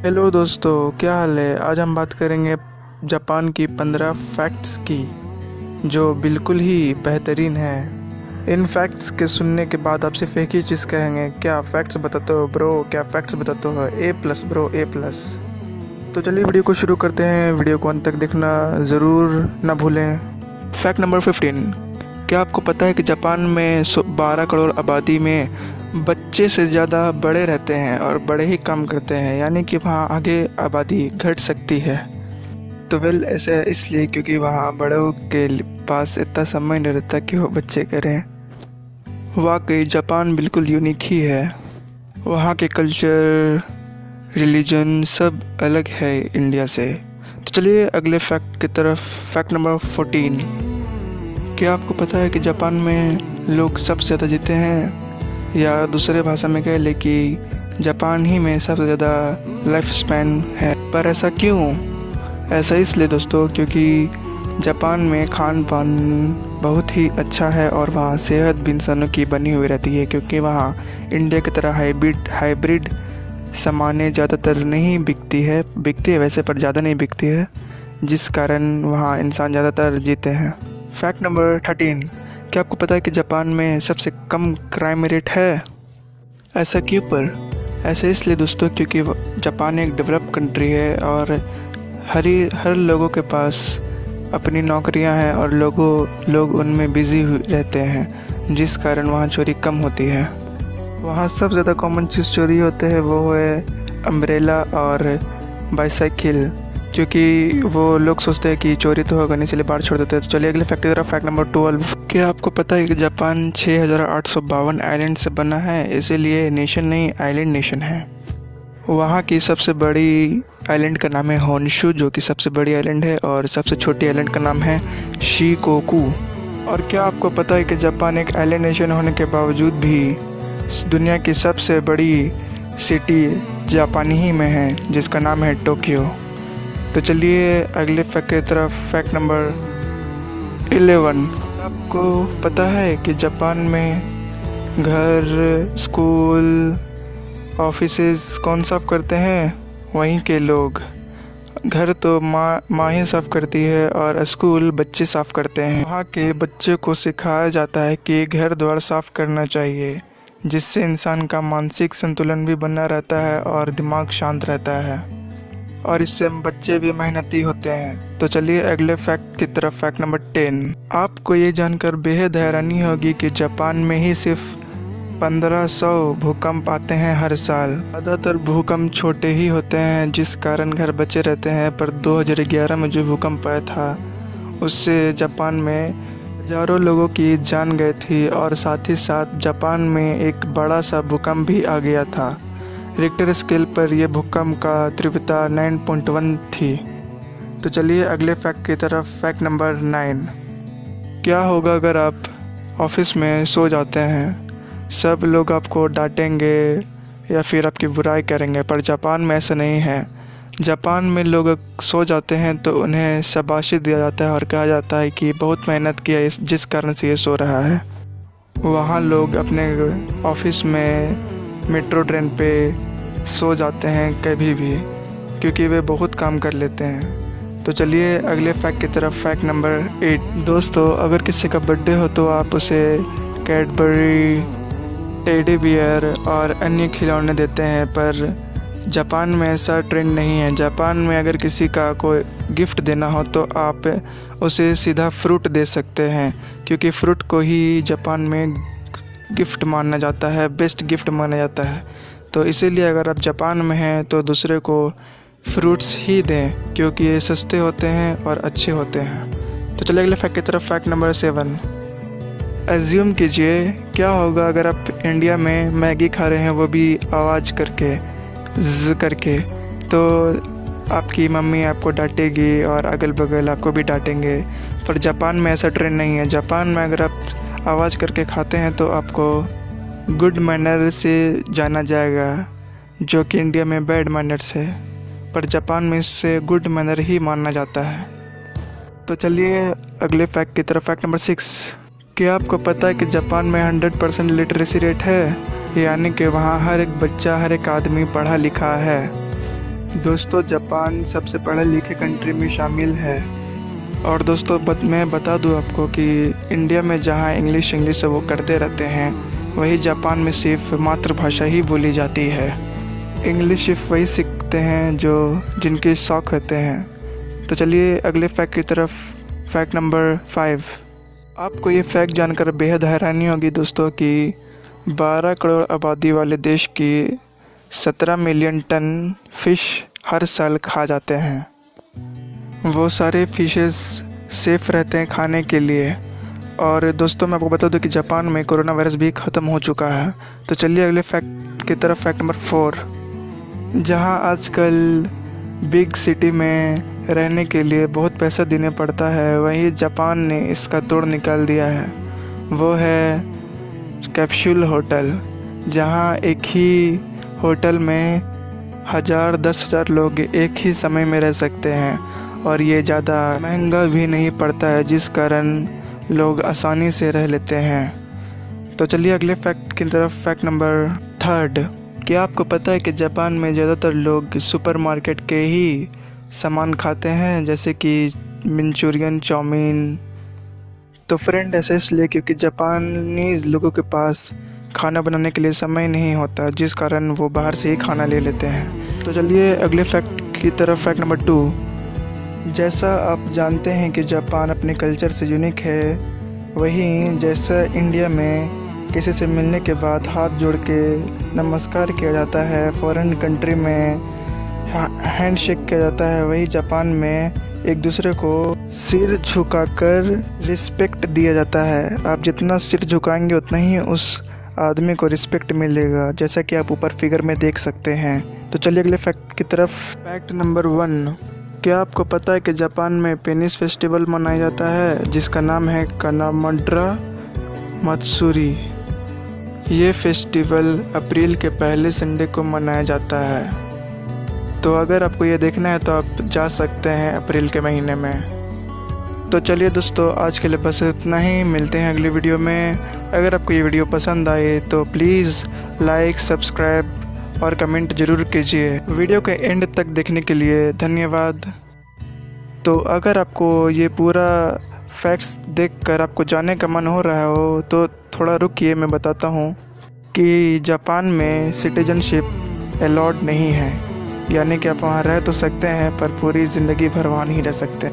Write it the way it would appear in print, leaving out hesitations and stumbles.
Hello दोस्तों, क्या हाल है। आज हम बात करेंगे जापान की 15 फैक्ट्स की जो बिल्कुल ही बेहतरीन है। इन फैक्ट्स के सुनने के बाद आप सिर्फ एक ही चीज़ कहेंगे, क्या फैक्ट्स बताते हो ब्रो, क्या फैक्ट्स बताते हो। ए प्लस ब्रो, ए प्लस। तो चलिए वीडियो को शुरू करते हैं। वीडियो को अंत तक देखना ज़रूर ना भूलें। Fact number 15। क्या आपको पता है कि जापान में 12 करोड़ आबादी में बच्चे से ज़्यादा बड़े रहते हैं और बड़े ही काम करते हैं, यानी कि वहाँ आगे आबादी घट सकती है। तो वेल ऐसा इसलिए क्योंकि वहाँ बड़ों के पास इतना समय नहीं रहता कि वो बच्चे करें। वाकई जापान बिल्कुल यूनिक ही है। वहाँ के कल्चर, रिलीजन सब अलग है इंडिया से। तो चलिए अगले फैक्ट की तरफ। Fact number 14। क्या आपको पता है कि जापान में लोग सबसे ज़्यादा जीते हैं, या दूसरे भाषा में कह ले कि जापान ही में सबसे ज़्यादा लाइफ स्पैन है। पर ऐसा क्यों? ऐसा इसलिए दोस्तों क्योंकि जापान में खान पान बहुत ही अच्छा है और वहाँ सेहत भी इंसानों की बनी हुई रहती है, क्योंकि वहाँ इंडिया की तरह हाइब्रिड सामानें ज़्यादातर नहीं बिकती है वैसे, पर ज़्यादा नहीं बिकती है, जिस कारण वहाँ इंसान ज़्यादातर जीते हैं। Fact number 13। क्या आपको पता है कि जापान में सबसे कम क्राइम रेट है? ऐसा क्यों? पर ऐसा इसलिए दोस्तों क्योंकि जापान एक डेवलप कंट्री है और हर लोगों के पास अपनी नौकरियां हैं और लोग उनमें बिजी रहते हैं, जिस कारण वहाँ चोरी कम होती है। वहाँ सबसे ज़्यादा कॉमन चीज़ चोरी होते हैं वो है अम्ब्रेला और बाईसाइकिल, क्योंकि वो लोग सोचते हैं कि चोरी तो होगा नहीं, इसलिए बाहर छोड़ देते हैं। तो चलिए अगले फैक्ट की तरफ। Fact number 12। क्या आपको पता है कि जापान 6852 आइलैंड से बना है, इसीलिए नेशन नहीं आइलैंड नेशन है। वहाँ की सबसे बड़ी आइलैंड का नाम है होन्शु, जो कि सबसे बड़ी आइलैंड है, और सबसे छोटी आइलैंड का नाम है शिकोकू। और क्या आपको पता है कि जापान एक आइलैंड नेशन होने के बावजूद भी दुनिया की सबसे बड़ी सिटी जापानी ही में है, जिसका नाम है टोक्यो। तो चलिए अगले फैक्ट की तरफ। Fact number 11। आपको पता है कि जापान में घर, स्कूल, ऑफिसेज कौन साफ करते हैं? वहीं के लोग। घर तो माँ ही साफ करती है और स्कूल बच्चे साफ करते हैं। वहाँ के बच्चे को सिखाया जाता है कि घर द्वार साफ करना चाहिए, जिससे इंसान का मानसिक संतुलन भी बना रहता है और दिमाग शांत रहता है, और इससे बच्चे भी मेहनती होते हैं। तो चलिए अगले फैक्ट की तरफ। Fact number 10। आपको ये जानकर बेहद हैरानी होगी कि जापान में ही सिर्फ 1500 भूकंप आते हैं हर साल। ज़्यादातर भूकंप छोटे ही होते हैं, जिस कारण घर बचे रहते हैं। पर 2011 में जो भूकंप आया था उससे जापान में हजारों लोगों की जान गई थी, और साथ ही साथ जापान में एक बड़ा सा भूकंप भी आ गया था। रिक्टर स्केल पर यह भूकंप का तीव्रता 9.1 थी। तो चलिए अगले फैक्ट की तरफ। Fact number 9। क्या होगा अगर आप ऑफिस में सो जाते हैं? सब लोग आपको डांटेंगे या फिर आपकी बुराई करेंगे, पर जापान में ऐसा नहीं है। जापान में लोग सो जाते हैं तो उन्हें शाबाशी दिया जाता है और कहा जाता है कि बहुत मेहनत किया जिस कारण से ये सो रहा है। वहाँ लोग अपने ऑफिस में, मेट्रो ट्रेन पे सो जाते हैं कभी भी, क्योंकि वे बहुत काम कर लेते हैं। तो चलिए अगले फैक्ट की तरफ। Fact number 8। दोस्तों, अगर किसी का बर्थडे हो तो आप उसे कैडबरी, टेडी बियर और अन्य खिलौने देते हैं, पर जापान में ऐसा ट्रेंड नहीं है। जापान में अगर किसी का कोई गिफ्ट देना हो तो आप उसे सीधा फ्रूट दे सकते हैं, क्योंकि फ्रूट को ही जापान में गिफ्ट माना जाता है, बेस्ट गिफ्ट माना जाता है। तो इसीलिए अगर आप जापान में हैं तो दूसरे को फ्रूट्स ही दें, क्योंकि ये सस्ते होते हैं और अच्छे होते हैं। तो चलिए अगले फैक्ट की तरफ। Fact number 7। एज्यूम कीजिए क्या होगा अगर आप इंडिया में मैगी खा रहे हैं, वो भी आवाज़ करके, ज़ करके। तो आपकी मम्मी आपको डांटेगी और अगल बगल आपको भी डांटेंगे, पर जापान में ऐसा ट्रेंड नहीं है। जापान में अगर आप आवाज़ करके खाते हैं तो आपको गुड मैनर से जाना जाएगा, जो कि इंडिया में बैड मैनर्स है, पर जापान में इससे गुड मैनर ही माना जाता है। तो चलिए अगले फैक्ट की तरफ। Fact number 6। क्या आपको पता है कि जापान में 100% लिटरेसी रेट है, यानी कि वहाँ हर एक बच्चा, हर एक आदमी पढ़ा लिखा है। दोस्तों जापान सबसे पढ़े लिखे कंट्री में शामिल है। और दोस्तों मैं बता दूं आपको कि इंडिया में जहां इंग्लिश वो करते रहते हैं, वही जापान में सिर्फ मातृभाषा ही बोली जाती है। इंग्लिश सिर्फ वही सीखते हैं जो जिनके शौक होते हैं। तो चलिए अगले फैक्ट की तरफ। Fact number 5। आपको ये फैक्ट जानकर बेहद हैरानी होगी दोस्तों कि 12 करोड़ आबादी वाले देश की 17 मिलियन टन फिश हर साल खा जाते हैं। वो सारे फिशेस सेफ रहते हैं खाने के लिए। और दोस्तों मैं आपको बता दूं कि जापान में कोरोना वायरस भी ख़त्म हो चुका है। तो चलिए अगले फैक्ट की तरफ। Fact number 4। जहां आजकल बिग सिटी में रहने के लिए बहुत पैसा देने पड़ता है, वहीं जापान ने इसका तोड़ निकाल दिया है। वो है कैप्सूल होटल, जहां एक ही होटल में 1000-10,000 लोग एक ही समय में रह सकते हैं। और ये ज़्यादा महंगा भी नहीं पड़ता है, जिस कारण लोग आसानी से रह लेते हैं। तो चलिए अगले फैक्ट की तरफ। Fact number 3। क्या आपको पता है कि जापान में ज़्यादातर लोग सुपरमार्केट के ही सामान खाते हैं, जैसे कि मंचूरियन, चाउमीन। तो फ्रेंड ऐसे इसलिए क्योंकि जापानीज़ लोगों के पास खाना बनाने के लिए समय नहीं होता, जिस कारण वो बाहर से ही खाना ले लेते हैं। तो चलिए अगले फैक्ट की तरफ। Fact number 2। जैसा आप जानते हैं कि जापान अपने कल्चर से यूनिक है, वहीं जैसा इंडिया में किसी से मिलने के बाद हाथ जोड़ के नमस्कार किया जाता है, फॉरेन कंट्री में हैंड शेक किया जाता है, वही जापान में एक दूसरे को सिर झुकाकर रिस्पेक्ट दिया जाता है। आप जितना सिर झुकाएंगे उतना ही उस आदमी को रिस्पेक्ट मिलेगा, जैसा कि आप ऊपर फिगर में देख सकते हैं। तो चलिए अगले फैक्ट की तरफ। Fact number 1। क्या आपको पता है कि जापान में पेनिस फेस्टिवल मनाया जाता है, जिसका नाम है कानामाड्रा मत्सुरी। ये फेस्टिवल अप्रैल के पहले संडे को मनाया जाता है। तो अगर आपको ये देखना है तो आप जा सकते हैं अप्रैल के महीने में। तो चलिए दोस्तों आज के लिए बस इतना ही। मिलते हैं अगली वीडियो में। अगर आपको ये वीडियो पसंद आए तो प्लीज़ लाइक, सब्सक्राइब और कमेंट ज़रूर कीजिए। वीडियो के एंड तक देखने के लिए धन्यवाद। तो अगर आपको ये पूरा फैक्ट्स देखकर आपको जानने का मन हो रहा हो तो थोड़ा रुकिए, मैं बताता हूँ कि जापान में सिटीजनशिप अलाउड नहीं है। यानी कि आप वहाँ रह तो सकते हैं पर पूरी ज़िंदगी भर वहाँ नहीं रह सकते हैं।